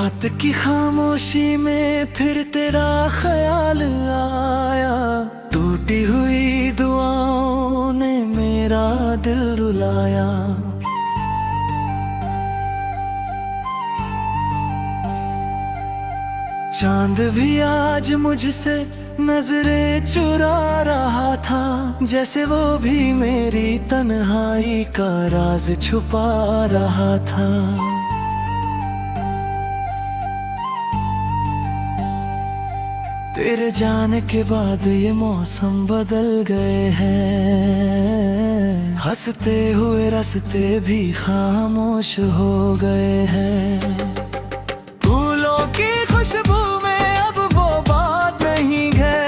रात की खामोशी में फिर तेरा ख्याल आया। टूटी हुई दुआओं ने मेरा दिल रुलाया। चांद भी आज मुझसे नजरें चुरा रहा था, जैसे वो भी मेरी तन्हाई का राज छुपा रहा था। तेरे जाने के बाद ये मौसम बदल गए हैं, हंसते हुए रास्ते भी खामोश हो गए हैं। फूलों की खुशबू में अब वो बात नहीं है,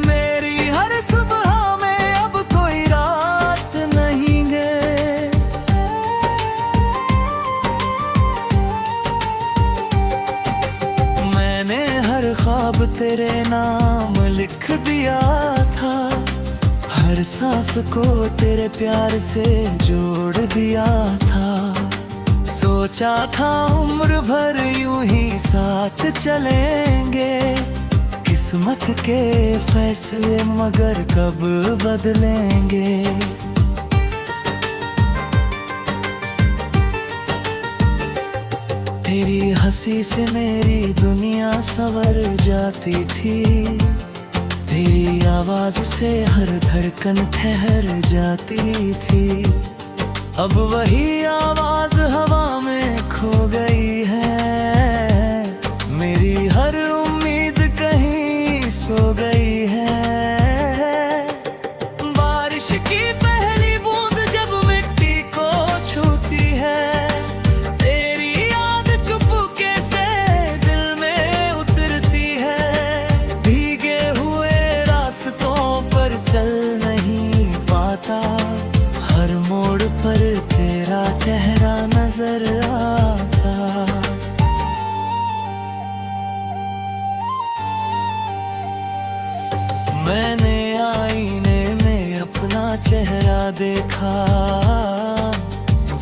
मेरी हर सुबह में अब कोई रात नहीं है। मैंने हर ख्वाब तेरे नाम लिख दिया था, हर सांस को तेरे प्यार से जोड़ दिया था। सोचा था उम्र भर यूं ही साथ चलेंगे, किस्मत के फैसले मगर कब बदलेंगे। तेरी हंसी से मेरी दुनिया संवर जाती थी, तेरी आवाज से हर धड़कन ठहर जाती थी। अब वही आवाज हवा में खो गई है, मेरी हर उम्मीद कहीं सो गई है। बारिश की पहली बूंद जब मिट्टी को छूती है, तेरी याद चुपके से दिल में उतरती है। भीगे हुए रास्तों पर चल नहीं पाता, हर मोड़ पर तेरा चेहरा नजर आता। मैंने आईने में अपना चेहरा देखा,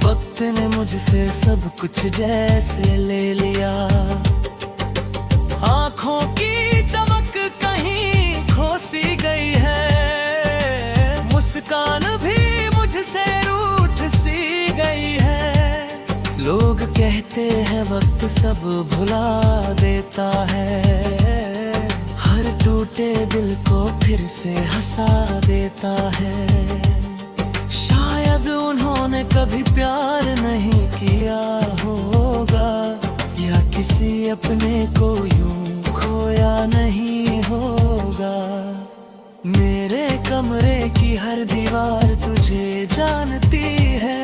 वक्त ने मुझसे सब कुछ जैसे ले लिया। आंखों की चमक कहीं खो सी गई है, मुस्कान भी मुझसे रूठ सी गई है। लोग कहते हैं वक्त सब भुला देता है, हर टूटे दिल को फिर से हंसा देता है। शायद उन्होंने कभी प्यार नहीं किया होगा, या किसी अपने को यूं खोया नहीं होगा। मेरे कमरे की हर दीवार तुझे जानती है,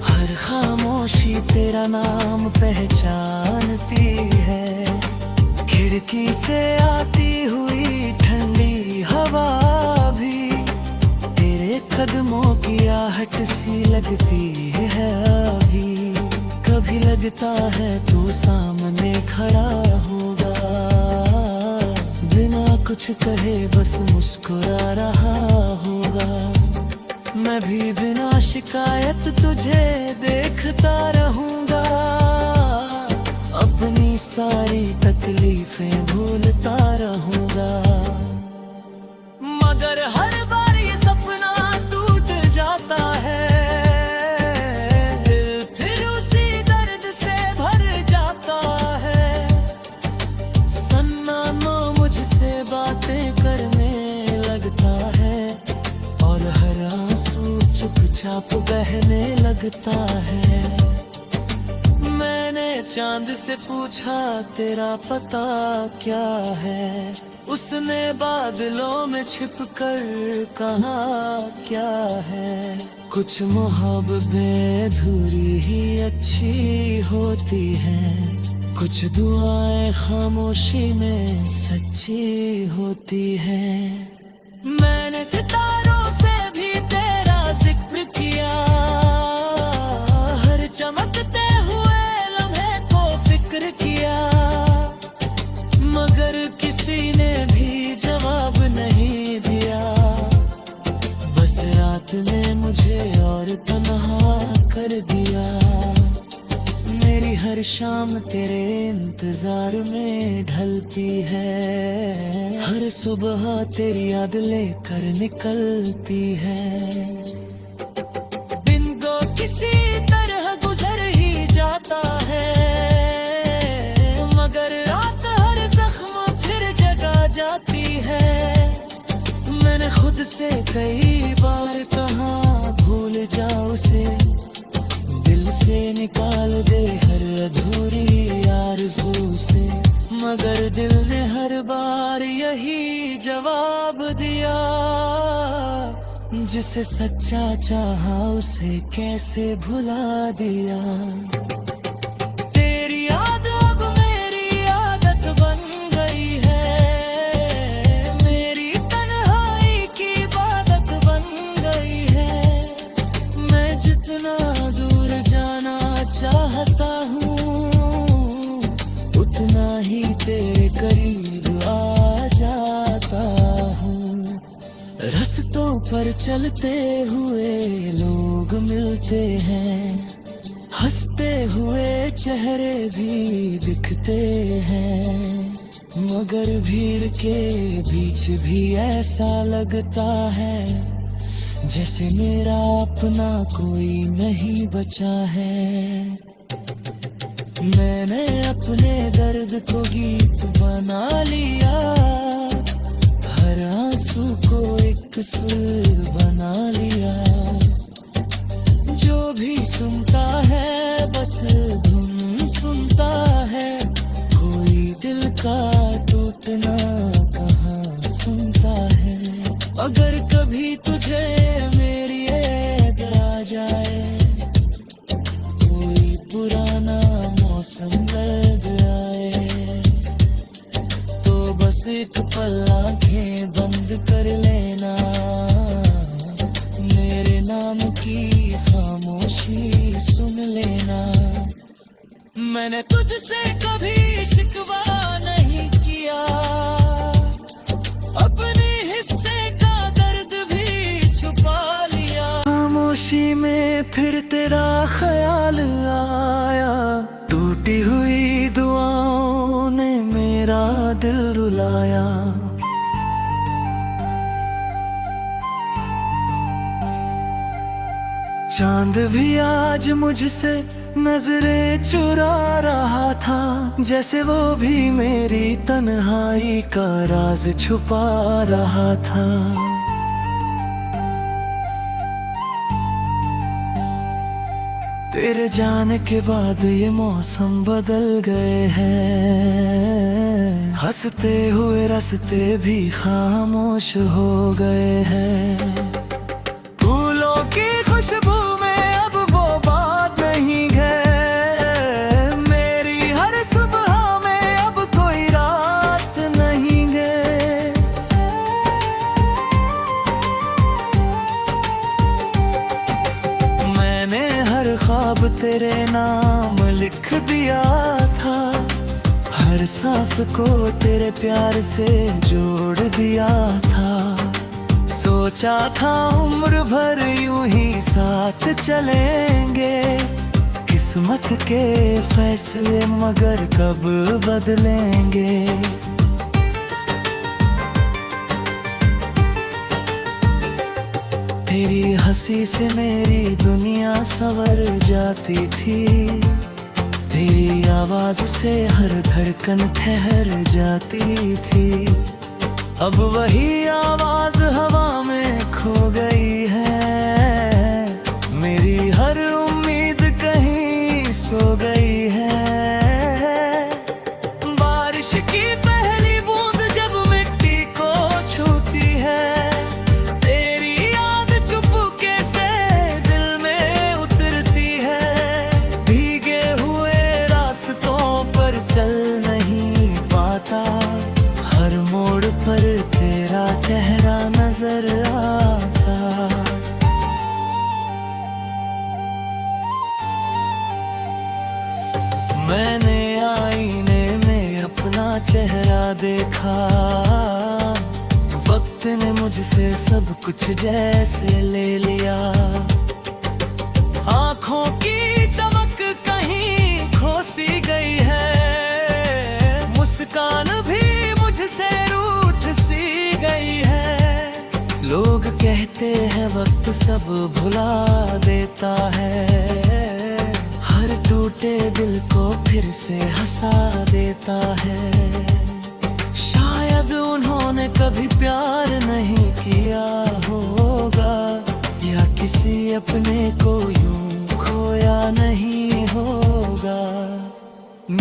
हर खामोशी तेरा नाम पहचानती है। खिड़की से आती हुई ठंडी हवा भी तेरे कदमों की आहट सी लगती है अभी। कभी लगता है तू सामने खड़ा होगा, बिना कुछ कहे बस मुस्कुरा रहा होगा। मैं भी बिना शिकायत तुझे देखता रहूंगा, अपनी सारी तकलीफें भूलता रहूंगा। मगर हर बार ये सपना टूट जाता है, फिर उसी दर्द से भर जाता है। सन्नामा मुझसे बातें करने लगता है, और हर आंसू चुपचाप बहने लगता है। मैंने चांद से पूछा तेरा पता क्या है, उसने बादलों में छिपकर कहा क्या है। कुछ मोहब्बतें अधूरी ही अच्छी होती हैं, कुछ दुआएं खामोशी में सच्ची होती हैं। मैंने सितारों से भी तेरा जिक्र किया, हर चमकते हुए लम्हे को फिक्र किया, मगर किसी ने भी जवाब नहीं दिया। बस रात ने मुझे और तन्हा कर दिया। मेरी हर शाम शाम तेरे इंतजार में ढलती है, हर सुबह तेरी याद लेकर निकलती है। दिन को किसी तरह गुजर ही जाता है, मगर रात हर जख्म फिर जगा जाती है। मैंने खुद से कई बार कहा भूल जा उसे, दिल से निकाल दे हर अधूरी आरज़ू से, मगर दिल ने हर बार यही जवाब दिया, जिसे सच्चा चाहा उसे कैसे भुला दिया। तेरी याद अब मेरी आदत बन गई है, मेरी तन्हाई की इबादत बन गई है। मैं जितना दूर जाना चाहता हूँ, उतना ही तेरे करीब आ जाता हूँ। रास्तों पर चलते हुए लोग मिलते हैं, हंसते हुए चेहरे भी दिखते हैं, मगर भीड़ के बीच भी ऐसा लगता है जैसे मेरा अपना कोई नहीं बचा है। मैंने अपने दर्द को गीत बना लिया, हर आंसू को एक सुर बना लिया। जो भी सुनता है बस धुन सुनता है, कोई दिल का टूटना कहाँ सुनता है। अगर कभी तुझे मेरी याद आ जाए, कोई पुराना मौसम याद आए, तो बस एक पल आंखें बंद कर लेना, मेरे नाम की खामोशी सुन लेना। मैंने तुझसे कभी शिकवा नहीं किया, अपने हिस्से का दर्द भी छुपा लिया। खामोशी में फिर तेरा ख्याल आया, टूटी हुई दुआओं ने मेरा दिल रुलाया। चांद भी आज मुझसे नजरें चुरा रहा था, जैसे वो भी मेरी तन्हाई का राज छुपा रहा था। तेरे जाने के बाद ये मौसम बदल गए हैं, हंसते हुए रास्ते भी खामोश हो गए हैं। फूलों की खुशबू में अब वो बात नहीं है, मेरी हर सुबह में अब कोई रात नहीं है। मैंने हर ख्वाब तेरे नाम लिख दिया था, हर सांस को तेरे प्यार से जोड़ दिया था। सोचा था उम्र भर यूं ही साथ चलेंगे, किस्मत के फैसले मगर कब बदलेंगे। तेरी हंसी से मेरी दुनिया संवर जाती थी, तेरी आवाज से हर धड़कन ठहर जाती थी। अब वही आवाज हवा में खो गई है, मेरी हर उम्मीद कहीं सो गई है। बारिश की पहली बूंद जब मिट्टी को छूती है, तेरी याद चुपके से दिल में उतरती है। भीगे हुए रास्तों पर चल नहीं पाता, हर मोड़ पर तेरा चेहरा नजर आता। मैंने आईने में अपना चेहरा देखा, वक्त ने मुझसे सब कुछ जैसे ले लिया। आँखों की चमक कहीं खो सी गई कहते हैं वक्त सब भुला देता है, हर टूटे दिल को फिर से हंसा देता है। शायद उन्होंने कभी प्यार नहीं किया होगा, या किसी अपने को यूं खोया नहीं होगा।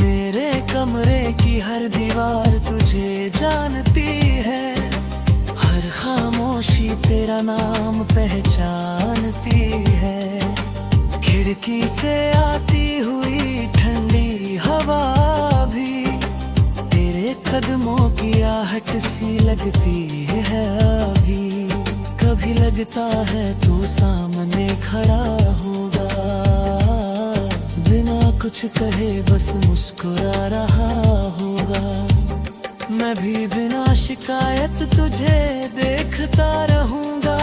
मेरे कमरे की हर दीवार तुझे जानती है, हर खामोशी तेरा नाम पहचानती है। खिड़की से आती हुई ठंडी हवा भी तेरे कदमों की आहट सी लगती है अभी। कभी लगता है तू सामने खड़ा होगा, बिना कुछ कहे बस मुस्कुरा रहा होगा। मैं भी बिना शिकायत तुझे देखता रहूंगा,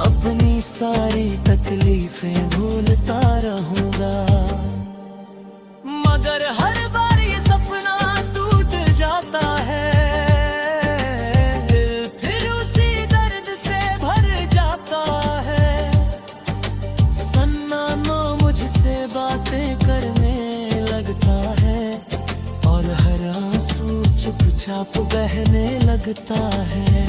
अपनी सारी तकलीफें भूलता रहूंगा। मगर हर बार ये सपना टूट जाता है, फिर उसी दर्द से भर जाता है। सन्नामा मुझसे बातें करने लगता है, और हर आंसू चुपचाप बहने लगता है।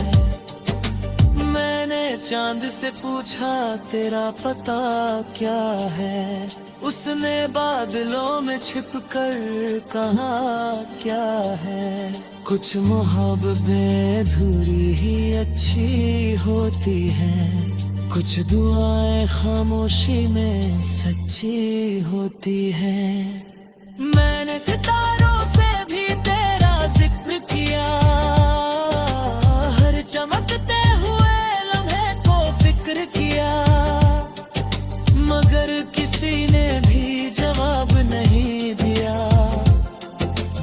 मैंने चांद से पूछा तेरा पता क्या है, उसने बादलों में छिपकर कहा क्या है। कुछ मोहब्बतें अधूरी ही अच्छी होती हैं, कुछ दुआएं खामोशी में सच्ची होती हैं। मैंने सितारों से भी तेरा जिक्र किया, हर चमकते हुए लम्हे को फिक्र किया, मगर किसी ने भी जवाब नहीं दिया।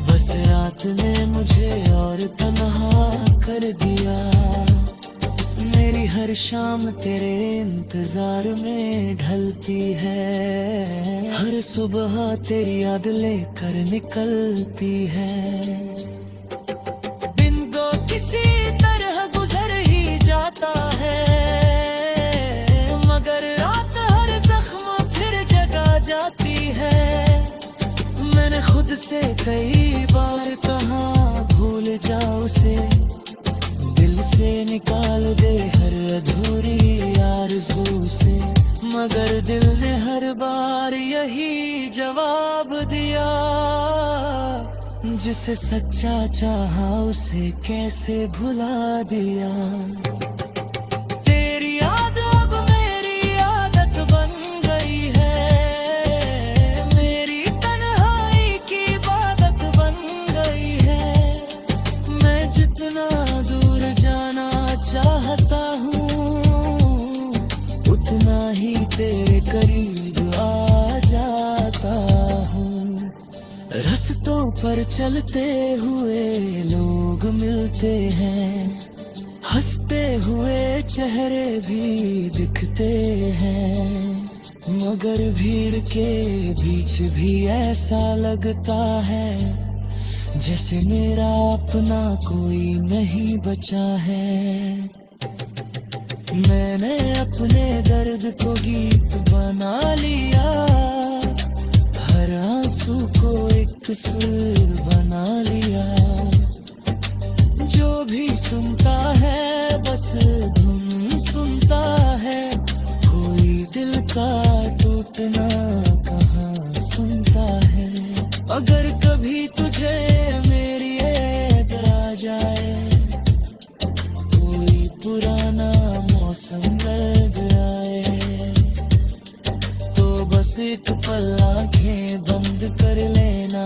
बस रात ने मुझे और तन्हा कर दिया। मेरी हर शाम तेरे इंतजार में ढलती है, हर सुबह तेरी याद लेकर निकलती है। दिन तो किसी तरह गुजर ही जाता है, मगर रात हर जख्म फिर जगा जाती है। मैंने खुद से कई बार कहा भूल जाओ उसे, दिल से निकाल दे हर अधूरी आरज़ू से, मगर दिल ने हर बार यही जवाब दिया। जिसे सच्चा चाहा उसे कैसे भुला दिया। तेरी याद अब मेरी आदत बन गई है, मेरी तन्हाई की इबादत बन गई है। मैं जितना दूर जाना चाहता हूँ, उतना ही तेरे करीब आ जाता हूँ। रास्तों पर चलते हुए लोग मिलते हैं, हंसते हुए चेहरे भी दिखते हैं, मगर भीड़ के बीच भी ऐसा लगता है जैसे मेरा अपना कोई नहीं बचा है। मैंने अपने दर्द को गीत बना लिया, हर आंसू को एक सुर बना लिया। जो भी सुनता है बस धुन सुनता है, कोई दिल का टूटना कहाँ सुनता है। अगर कभी तुझे मेरी याद आ जाए, कोई पुराना मौसम याद आए, तो बस एक पल आंखें बंद कर लेना,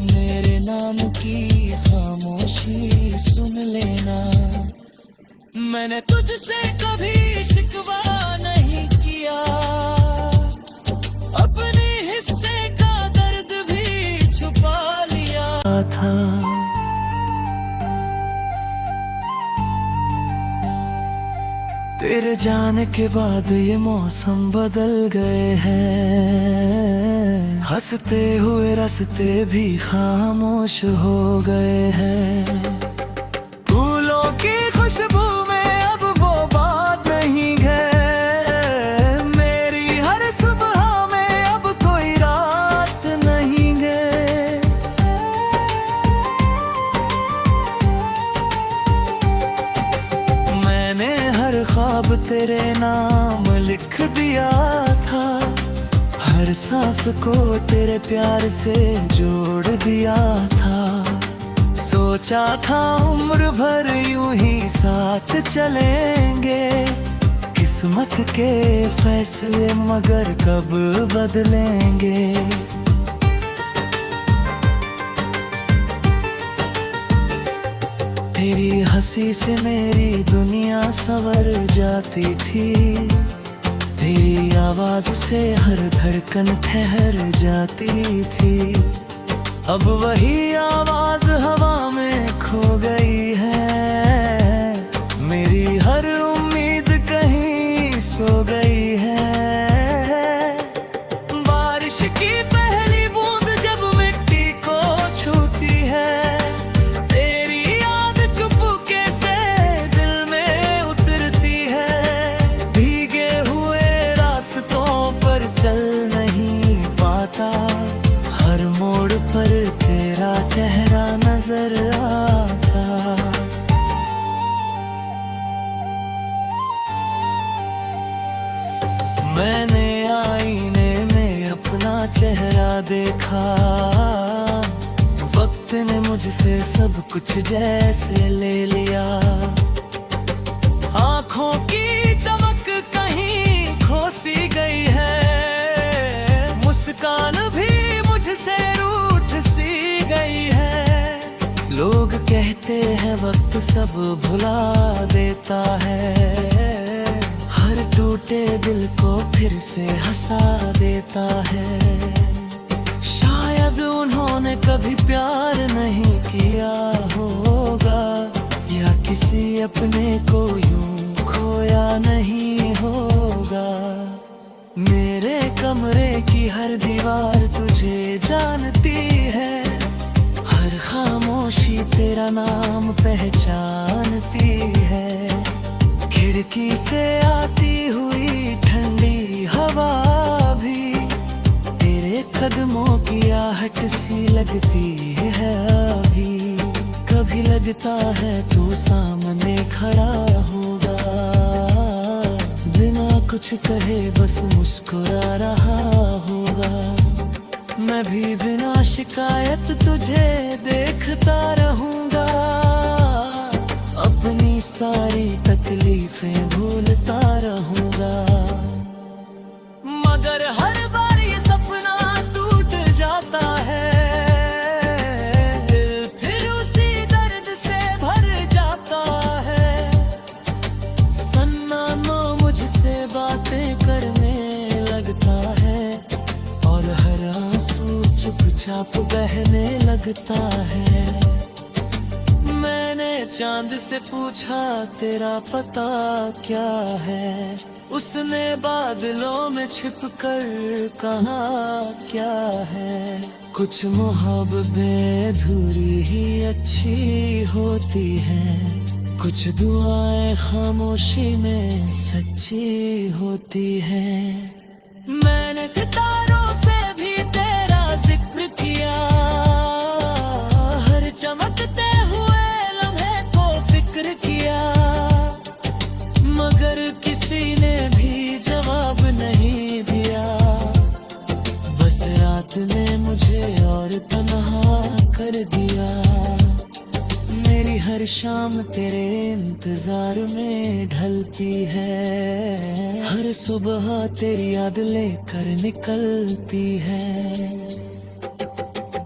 मेरे नाम की खामोशी सुन लेना। मैंने तुझसे कभी शिकवा नहीं किया, अपने हिस्से का दर्द भी छुपा लिया था। तेरे जाने के बाद ये मौसम बदल गए हैं, हंसते हुए रास्ते भी खामोश हो गए हैं। फूलों की खुशबू लिख दिया था, हर सांस को तेरे प्यार से जोड़ दिया था। सोचा था उम्र भर यूं ही साथ चलेंगे, किस्मत के फैसले मगर कब बदलेंगे। तेरी हंसी से मेरी दुनिया संवर जाती थी, तेरी आवाज से हर धड़कन ठहर जाती थी। अब वही आवाज हवा में खो गई है, मेरी हर उम्मीद कहीं सो गई है। बारिश की पहली बूंद जब मिट्टी को छूती है, तेरी याद चुपके से दिल में उतरती है। भीगे हुए रास्तों पर चल नहीं पाता, हर मोड़ पर तेरा चेहरा नजर आता। मैंने आईने में अपना चेहरा देखा, वक्त ने मुझसे सब कुछ जैसे ले लिया। आंखों की चमक कहीं खो सी गई है, मुस्कान भी मुझसे रूठ सी गई है। लोग कहते हैं वक्त सब भुला देता है, हर टूटे दिल को फिर से हंसा देता है। शायद उन्होंने कभी प्यार नहीं किया होगा, या किसी अपने को यूं खोया नहीं होगा। मेरे कमरे की हर दीवार तुझे जानती है, हर खामोशी तेरा नाम पहचानती है। खिड़की से आती हुई ठंडी हवा भी तेरे कदमों की आहट सी लगती है अभी। कभी लगता है तू सामने खड़ा होगा, बिना कुछ कहे बस मुस्कुरा रहा होगा। मैं भी बिना शिकायत तुझे देखता रहूंगा, अपनी सारी तकलीफें भूलता रहूंगा। मगर हर बार ये सपना टूट जाता है, फिर उसी दर्द से भर जाता है। सन्नामा मुझसे बातें करने लगता है, और हर आंसू चुपचाप बहने लगता है। मैंने चांद से पूछा तेरा पता क्या है, उसने बादलों में छिपकर कहा क्या है। कुछ मोहब्बतें अधूरी ही अच्छी होती हैं, कुछ दुआएं खामोशी में सच्ची होती हैं। मैंने सितारों से भी तेरा जिक्र किया, हर चमकते हुए लम्हे को फिक्र किया, मगर किसी ने भी जवाब नहीं दिया। बस रात ने मुझे और तन्हा कर दिया। मेरी हर शाम तेरे इंतजार में ढलती है, हर सुबह तेरी याद लेकर निकलती है।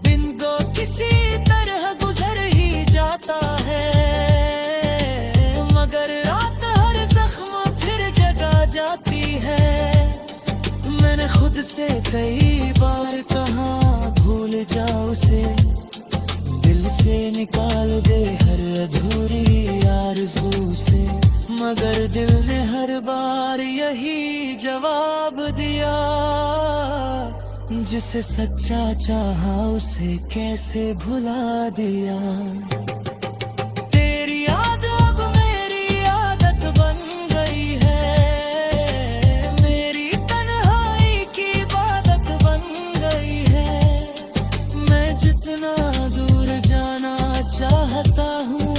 दिन को किसी तरह गुजर ही जाता है, मगर रात हर जख्म फिर जगा जाती है। मैंने खुद से कई बार कहा भूल जा उसे, दिल से निकाल दे हर अधूरी आरज़ू से, मगर दिल ने हर बार यही जवाब दिया, जिसे सच्चा चाहा उसे कैसे भुला दिया। तेरी याद अब मेरी आदत बन गई है, मेरी तन्हाई की इबादत बन गई है। मैं जितना दूर जाना चाहता हूँ,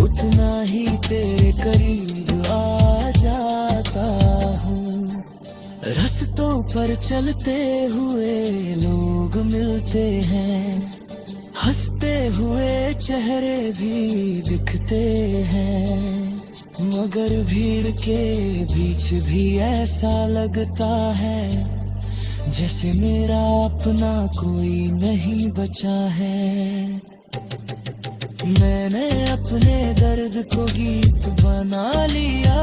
उतना ही तेरे करीब आ जाता पर चलते हुए लोग मिलते हैं, हंसते हुए चेहरे भी दिखते हैं, मगर भीड़ के बीच भी ऐसा लगता है जैसे मेरा अपना कोई नहीं बचा है। मैंने अपने दर्द को गीत बना लिया,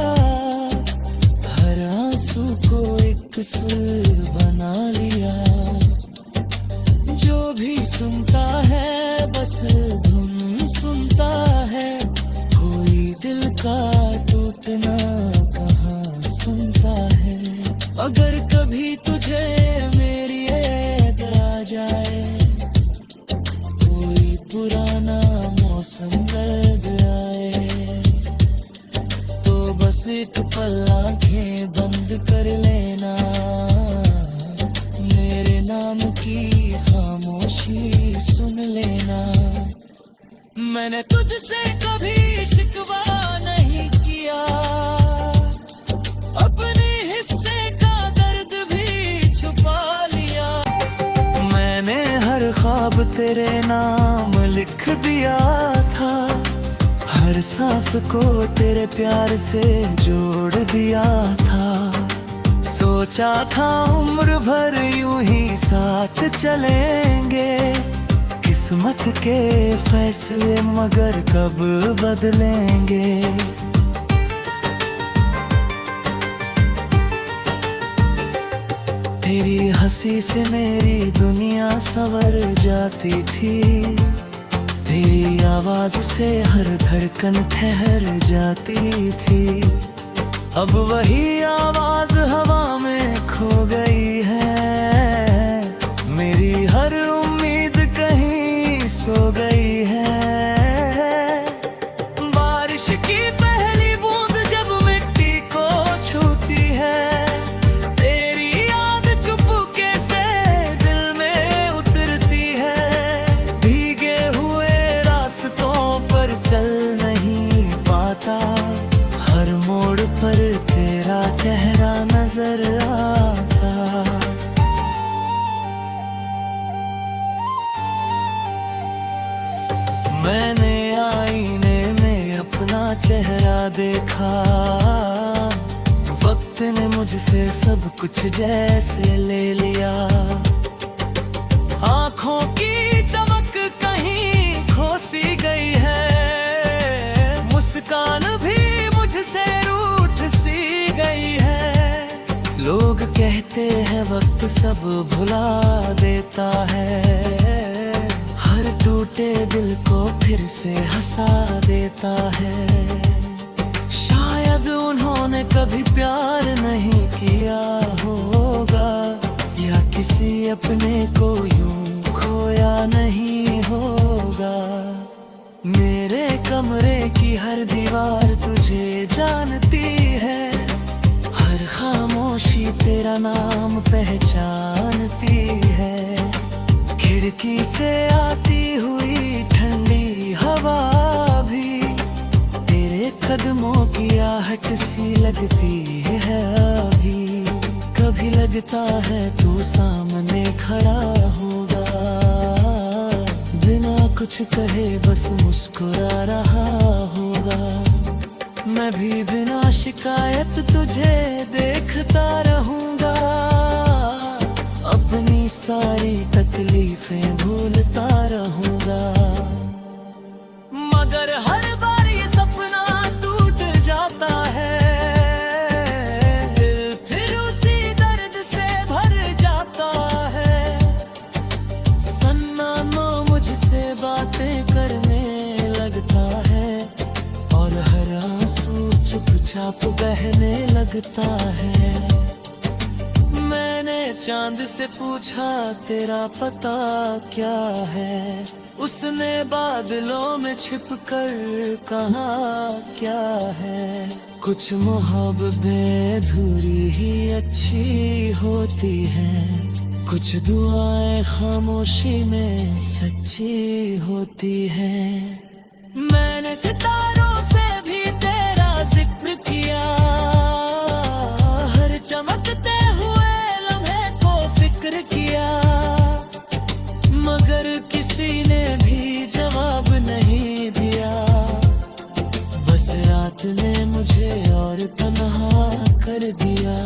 हर आंसू को एक सुर बना लिया। जो भी सुनता है बस धुन सुनता है, कोई दिल का टूटना कहाँ सुनता है। अगर कभी तुझे मेरी याद आ जाए, कोई पुराना मौसम याद आए, तो बस एक पल आंखें बंद कर लेना, मेरे नाम की खामोशी सुन लेना। मैंने तुझसे कभी शिकवा नहीं किया, अपने हिस्से का दर्द भी छुपा लिया। मैंने हर ख्वाब तेरे नाम लिख दिया था, हर सांस को तेरे प्यार से जोड़ दिया था। सोचा था उम्र भर यूं ही साथ चलेंगे, किस्मत के फैसले मगर कब बदलेंगे। तेरी हंसी से मेरी दुनिया संवर जाती थी, तेरी आवाज से हर धड़कन ठहर जाती थी। अब वही आवाज हवा में खो गई है, मेरी हर उम्मीद कहीं सो गई है। बारिश की पहली बूंद जब मिट्टी को छूती है, तेरी याद चुपके से दिल में उतरती है। भीगे हुए रास्तों पर चल नहीं पाता, हर मोड़ पर तेरा चेहरा नजर आता। मैंने आईने में अपना चेहरा देखा, वक्त ने मुझसे सब कुछ जैसे ले लिया। आंखों की चमक कहीं खो सी गई है, मुस्कान भी मुझसे रूठ सी गई है। लोग कहते हैं वक्त सब भुला देता है, हर टूटे दिल को फिर से हंसा देता है। शायद उन्होंने कभी प्यार नहीं किया होगा, या किसी अपने को यूं खोया नहीं होगा। मेरे कमरे की हर दीवार तुझे जानती है, हर खामोशी तेरा नाम पहचानती है। खिड़की से आती हुई ठंडी हवा भी तेरे कदमों की आहट सी लगती है अभी। कभी लगता है तू सामने खड़ा होगा, बिना कुछ कहे बस मुस्कुरा रहा होगा। मैं भी बिना शिकायत तुझे देखता रहूंगा, अपनी सारी तकलीफें भूलता रहूंगा। मगर हर बार ये सपना टूट जाता है, फिर उसी दर्द से भर जाता है। सन्नामा मुझसे बातें करने लगता है, और हर आंसू चुपचाप बहने लगता है। मैंने चांद से पूछा तेरा पता क्या है, उसने बादलों में छिपकर कहा क्या है। कुछ मोहब्बतें अधूरी ही अच्छी होती हैं, कुछ दुआएं खामोशी में सच्ची होती हैं। मैंने सितारों से भी तेरा जिक्र किया, हर चमकते हुए लम्हे दिल तन्हा कर दिया।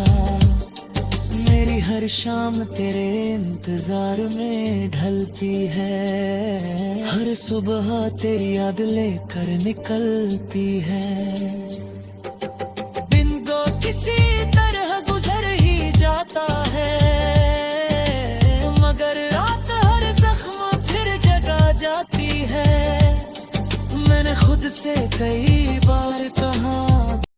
मेरी हर शाम तेरे इंतजार में ढलती है, हर सुबह तेरी याद लेकर निकलती है।